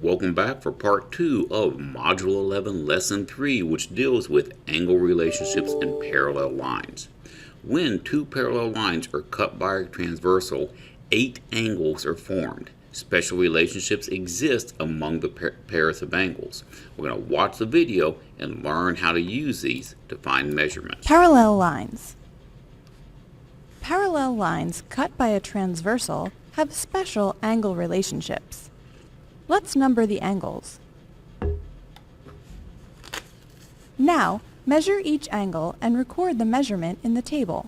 Welcome back for part 2 of Module 11, Lesson 3, which deals with angle relationships and parallel lines. When two parallel lines are cut by a transversal, 8 angles are formed. Special relationships exist among the pairs of angles. We're going to watch the video and learn how to use these to find measurements. Parallel lines. Parallel lines cut by a transversal have special angle relationships. Let's number the angles. Now, measure each angle and record the measurement in the table.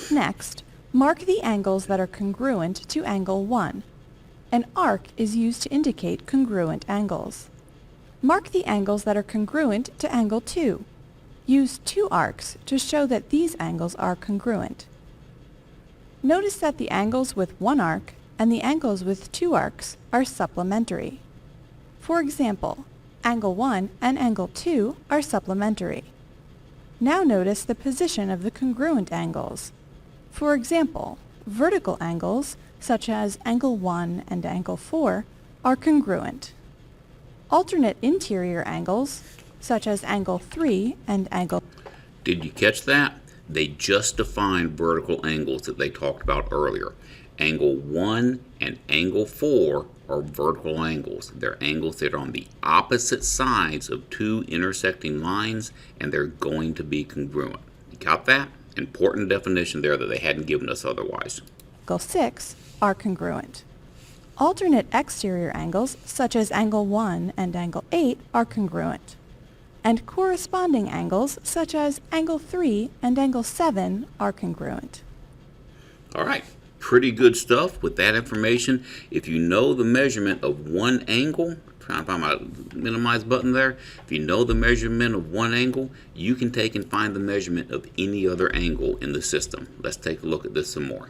Next, mark the angles that are congruent to angle 1. An arc is used to indicate congruent angles. Mark the angles that are congruent to angle 2. Use 2 arcs to show that these angles are congruent. Notice that the angles with 1 arc and the angles with 2 arcs are supplementary. For example, angle 1 and angle 2 are supplementary. Now notice the position of the congruent angles. For example, vertical angles, such as angle 1 and angle 4, are congruent. Alternate interior angles, such as angle 3 and angle... Did you catch that? They just defined vertical angles that they talked about earlier. Angle 1 and angle 4 are vertical angles. They're angles that are on the opposite sides of two intersecting lines, and they're going to be congruent. You got that? Important definition there that they hadn't given us otherwise. Angle 6 are congruent. Alternate exterior angles, such as angle 1 and angle 8, are congruent. And corresponding angles, such as angle 3 and angle 7, are congruent. All right, pretty good stuff with that information. If you know the measurement of one angle, trying to find my minimize button there. If you know the measurement of one angle, you can take and find the measurement of any other angle in the system. Let's take a look at this some more.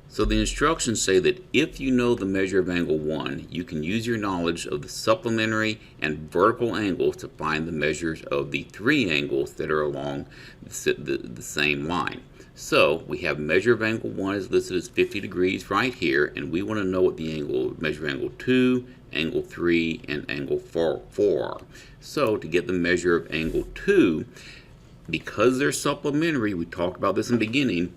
So the instructions say that if you know the measure of angle 1, you can use your knowledge of the supplementary and vertical angles to find the measures of the 3 angles that are along the same line. So we have measure of angle 1 is listed as 50 degrees right here, and we want to know what the measure of angle 2, angle 3, and angle 4 are. So to get the measure of angle 2, because they're supplementary, we talked about this in the beginning,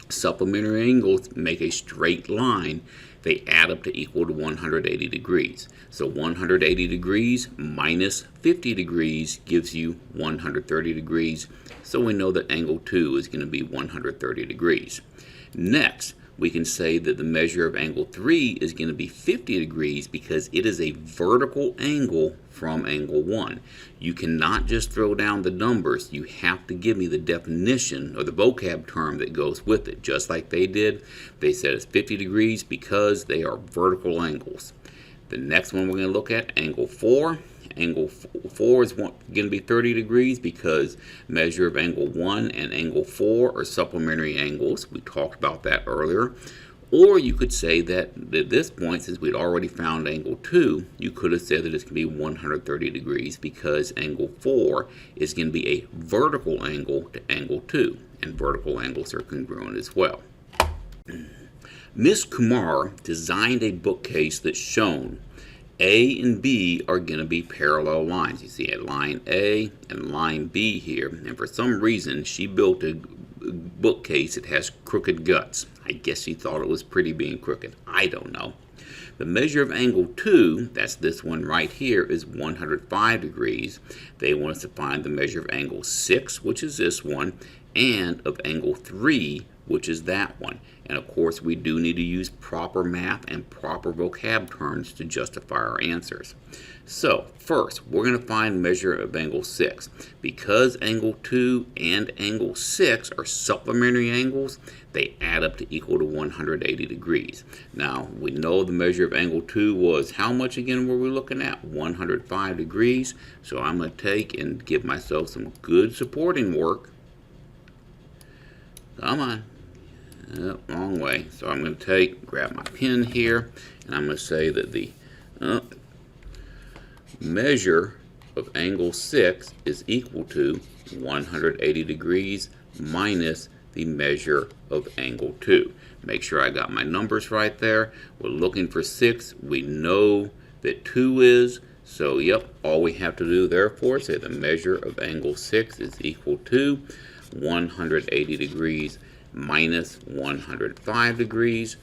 supplementary angles make a straight line. They add up to equal to 180 degrees. So 180 degrees minus 50 degrees gives you 130 degrees. So we know that angle 2 is going to be 130 degrees. Next, we can say that the measure of angle 3 is going to be 50 degrees because it is a vertical angle from angle 1. You cannot just throw down the numbers. You have to give me the definition or the vocab term that goes with it. Just like they did, they said it's 50 degrees because they are vertical angles. The next one we're going to look at, angle 4. Angle 4 is going to be 30 degrees because measure of angle 1 and angle 4 are supplementary angles. We talked about that earlier. Or you could say that at this point, since we'd already found angle 2, you could have said that it's going to be 130 degrees because angle 4 is going to be a vertical angle to angle 2. And vertical angles are congruent as well. Ms. Kumar designed a bookcase that's shown A and B are going to be parallel lines. You see a line A and line B here, and for some reason she built a bookcase that has crooked guts. I guess she thought it was pretty being crooked. I don't know. The measure of angle 2, that's this one right here, is 105 degrees. They want us to find the measure of angle 6, which is this one, and of angle 3, which is that one. And of course, we do need to use proper math and proper vocab terms to justify our answers. So first, we're going to find the measure of angle 6. Because angle 2 and angle 6 are supplementary angles, they add up to equal to 180 degrees. Now, we know the measure of angle 2 was how much again were we looking at? 105 degrees. So I'm going to take and give myself some good supporting work. Come on. Wrong way. So I'm going to grab my pen here, and I'm going to say that the measure of angle 6 is equal to 180 degrees minus the measure of angle 2. Make sure I got my numbers right there. We're looking for 6. We know that 2 is. So, yep, all we have to do, therefore, say the measure of angle 6 is equal to 180 degrees minus 105 degrees.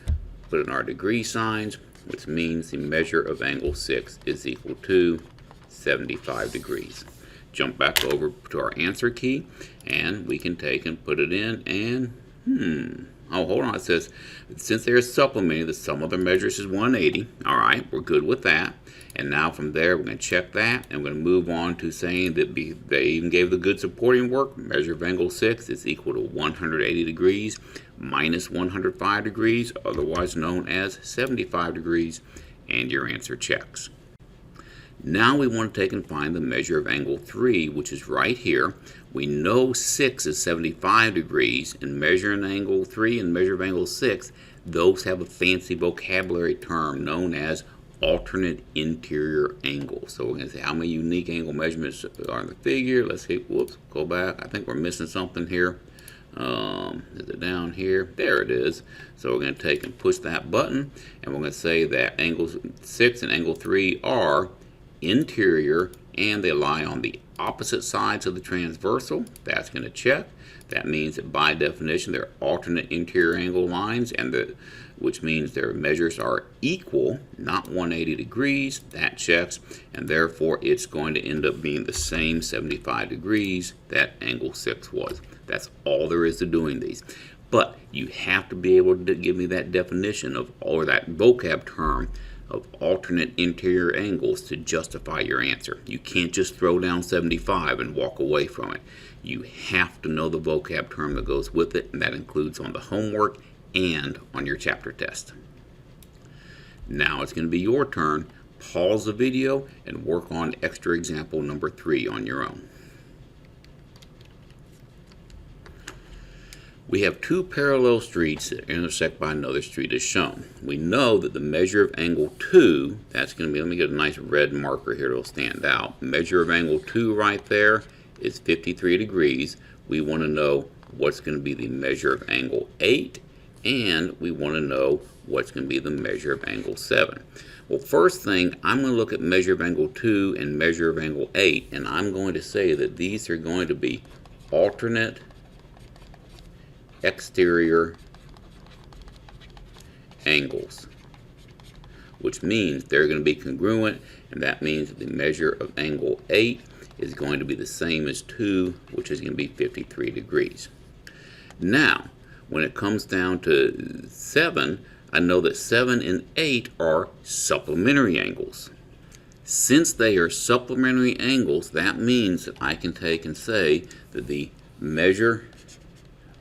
Put in our degree signs, which means the measure of angle 6 is equal to 75 degrees. Jump back over to our answer key, and we can take and put it in, and oh, hold on, it says since they're supplementing, the sum of their measures is 180. All right, we're good with that. And now from there, we're going to check that, and we're going to move on to saying that they even gave the good supporting work. Measure of angle 6 is equal to 180 degrees minus 105 degrees, otherwise known as 75 degrees, and your answer checks. Now we want to take and find the measure of angle 3, which is right here. We know 6 is 75 degrees, and measuring angle 3 and measure of angle 6, those have a fancy vocabulary term known as alternate interior angles. So we're going to say how many unique angle measurements are in the figure. Let's see, whoops, go back. I think we're missing something here. Is it down here? There it is. So we're going to take and push that button, and we're going to say that angle 6 and angle 3 are interior, and they lie on the opposite sides of the transversal. That's going to check. That means that by definition they're alternate interior angle lines, and which means their measures are equal, not 180 degrees. That checks, and therefore it's going to end up being the same 75 degrees that angle 6 was. That's all there is to doing these. But you have to be able to give me that definition of, or that vocab term of alternate interior angles to justify your answer. You can't just throw down 75 and walk away from it. You have to know the vocab term that goes with it, and that includes on the homework and on your chapter test. Now it's going to be your turn. Pause the video and work on extra example number 3 on your own. We have two parallel streets that intersect by another street as shown. We know that the measure of angle 2, that's going to be, let me get a nice red marker here that'll stand out. Measure of angle 2 right there is 53 degrees. We want to know what's going to be the measure of angle 8, and we want to know what's going to be the measure of angle 7. Well, first thing, I'm going to look at measure of angle 2 and measure of angle 8, and I'm going to say that these are going to be alternate exterior angles, which means they're going to be congruent, and that means that the measure of angle 8 is going to be the same as 2, which is going to be 53 degrees. Now, when it comes down to 7, I know that 7 and 8 are supplementary angles. Since they are supplementary angles, that means that I can take and say that the measure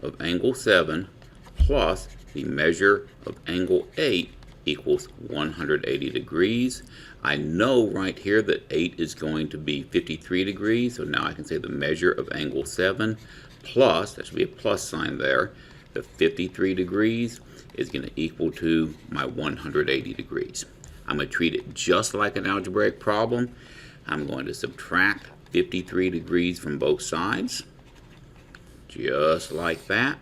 of angle 7 plus the measure of angle 8 equals 180 degrees. I know right here that 8 is going to be 53 degrees, so now I can say the measure of angle 7 plus, that should be a plus sign there, the 53 degrees is going to equal to my 180 degrees. I'm going to treat it just like an algebraic problem. I'm going to subtract 53 degrees from both sides. Just like that.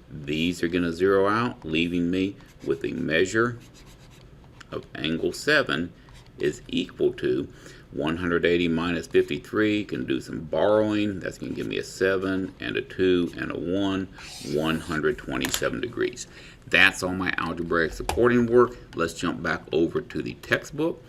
These are going to zero out, leaving me with the measure of angle 7 is equal to 180 minus 53. Can do some borrowing. That's going to give me a 7 and a 2 and a 1, 127 degrees. That's all my algebraic supporting work. Let's jump back over to the textbook,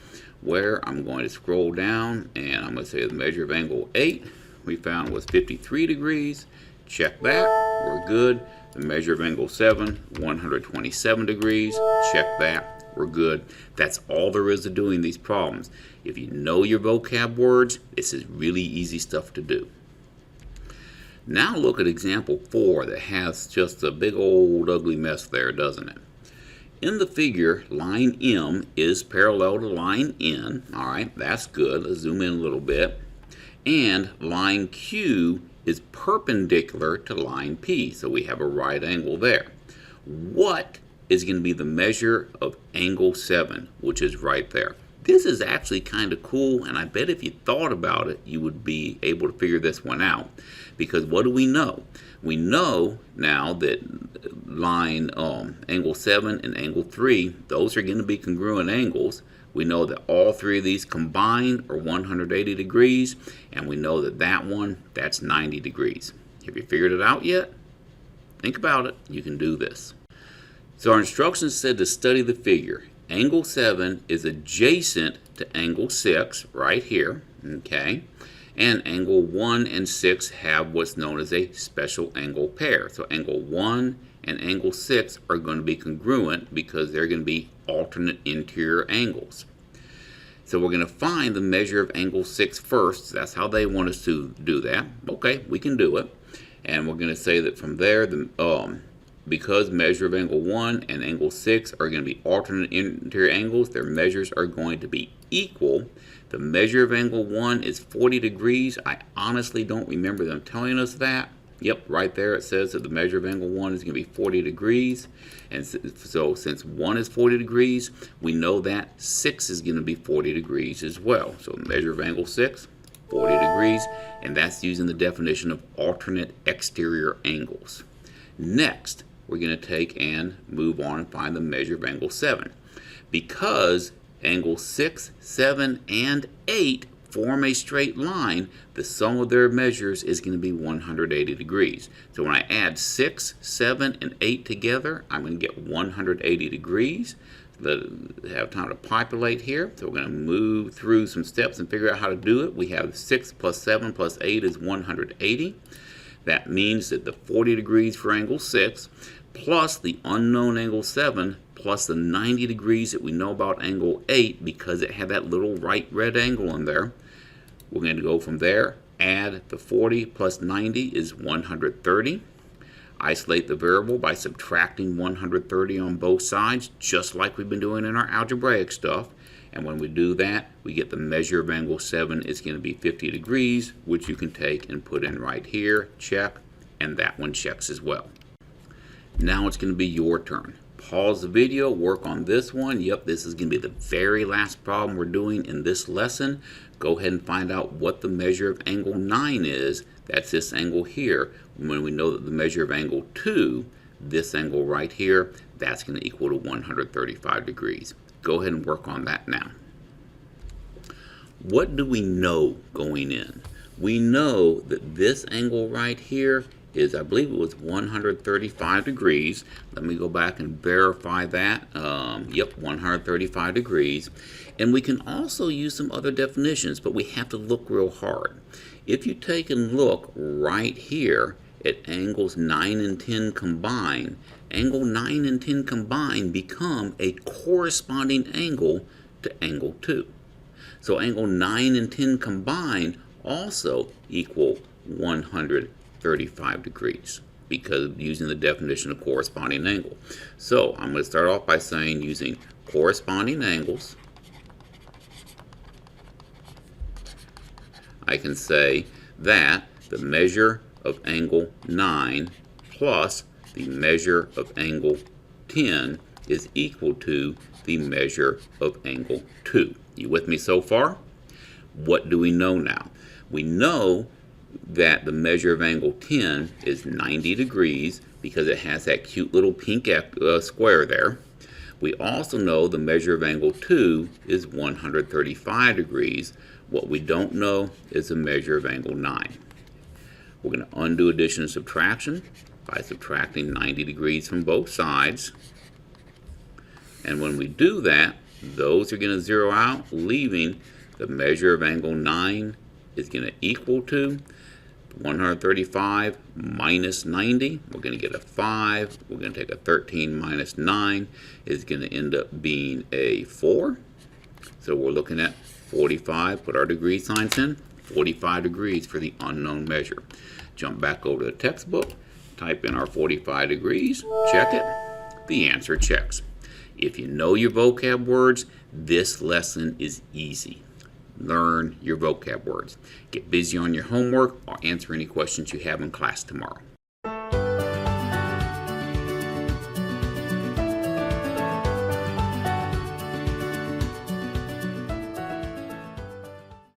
where I'm going to scroll down, and I'm going to say the measure of angle 8 we found was 53 degrees. Check that. We're good. The measure of angle 7, 127 degrees. Check that. We're good. That's all there is to doing these problems. If you know your vocab words, this is really easy stuff to do. Now look at example 4 that has just a big old ugly mess there, doesn't it? In the figure, line M is parallel to line N. All right, that's good. Let's zoom in a little bit. And line Q is perpendicular to line P, so we have a right angle there. What is going to be the measure of angle 7, which is right there? This is actually kind of cool, and I bet if you thought about it, you would be able to figure this one out. Because what do we know? We know now that line angle 7 and angle 3, those are going to be congruent angles. We know that all three of these combined are 180 degrees, and we know that that one, that's 90 degrees. Have you figured it out yet? Think about it. You can do this. So our instructions said to study the figure. Angle 7 is adjacent to angle 6 right here, okay? And angle 1 and 6 have what's known as a special angle pair. So angle 1 and angle 6 are going to be congruent because they're going to be alternate interior angles. So we're going to find the measure of angle 6 first. That's how they want us to do that. Okay, we can do it. And we're going to say that from there, because measure of angle 1 and angle 6 are going to be alternate interior angles, their measures are going to be equal. The measure of angle 1 is 40 degrees. I honestly don't remember them telling us that. Yep, right there it says that the measure of angle 1 is going to be 40 degrees. And so since 1 is 40 degrees, we know that 6 is going to be 40 degrees as well. So the measure of angle 6, 40 degrees, and that's using the definition of alternate exterior angles. Next, we're going to take and move on and find the measure of angle 7. Because angle 6, 7, and 8 form a straight line, the sum of their measures is going to be 180 degrees. So when I add 6, 7, and 8 together, I'm going to get 180 degrees. Have time to populate here. So we're going to move through some steps and figure out how to do it. We have 6 plus 7 plus 8 is 180. That means that the 40 degrees for angle 6 plus the unknown angle 7 plus the 90 degrees that we know about angle 8 because it had that little right red angle in there. We're going to go from there, add the 40 plus 90 is 130. Isolate the variable by subtracting 130 on both sides, just like we've been doing in our algebraic stuff. And when we do that, we get the measure of angle 7 is going to be 50 degrees, which you can take and put in right here, check, and that one checks as well. Now it's going to be your turn. Pause the video, work on this one. Yep, this is going to be the very last problem we're doing in this lesson. Go ahead and find out what the measure of angle 9 is. That's this angle here. When we know that the measure of angle 2, this angle right here, that's going to equal to 135 degrees. Go ahead and work on that now. What do we know going in? We know that this angle right here is, I believe it was 135 degrees. Let me go back and verify that. Yep, 135 degrees. And we can also use some other definitions, but we have to look real hard. If you take and look right here at angles 9 and 10 combined, angle 9 and 10 combined become a corresponding angle to angle 2. So angle 9 and 10 combined also equal 135 degrees because using the definition of corresponding angle. So I'm going to start off by saying using corresponding angles, I can say that the measure of angle 9 plus the measure of angle 10 is equal to the measure of angle 2. You with me so far? What do we know now? We know that the measure of angle 10 is 90 degrees because it has that cute little pink square there. We also know the measure of angle 2 is 135 degrees. What we don't know is the measure of angle 9. We're going to undo addition and subtraction by subtracting 90 degrees from both sides. And when we do that, those are going to zero out, leaving the measure of angle 9 is going to equal to 135 minus 90, we're going to get a 5. We're going to take a 13 minus 9 is going to end up being a 4. So we're looking at 45. Put our degree signs in. 45 degrees for the unknown measure. Jump back over to the textbook. Type in our 45 degrees. Check it. The answer checks. If you know your vocab words, this lesson is easy. Learn your vocab words. Get busy on your homework or answer any questions you have in class tomorrow.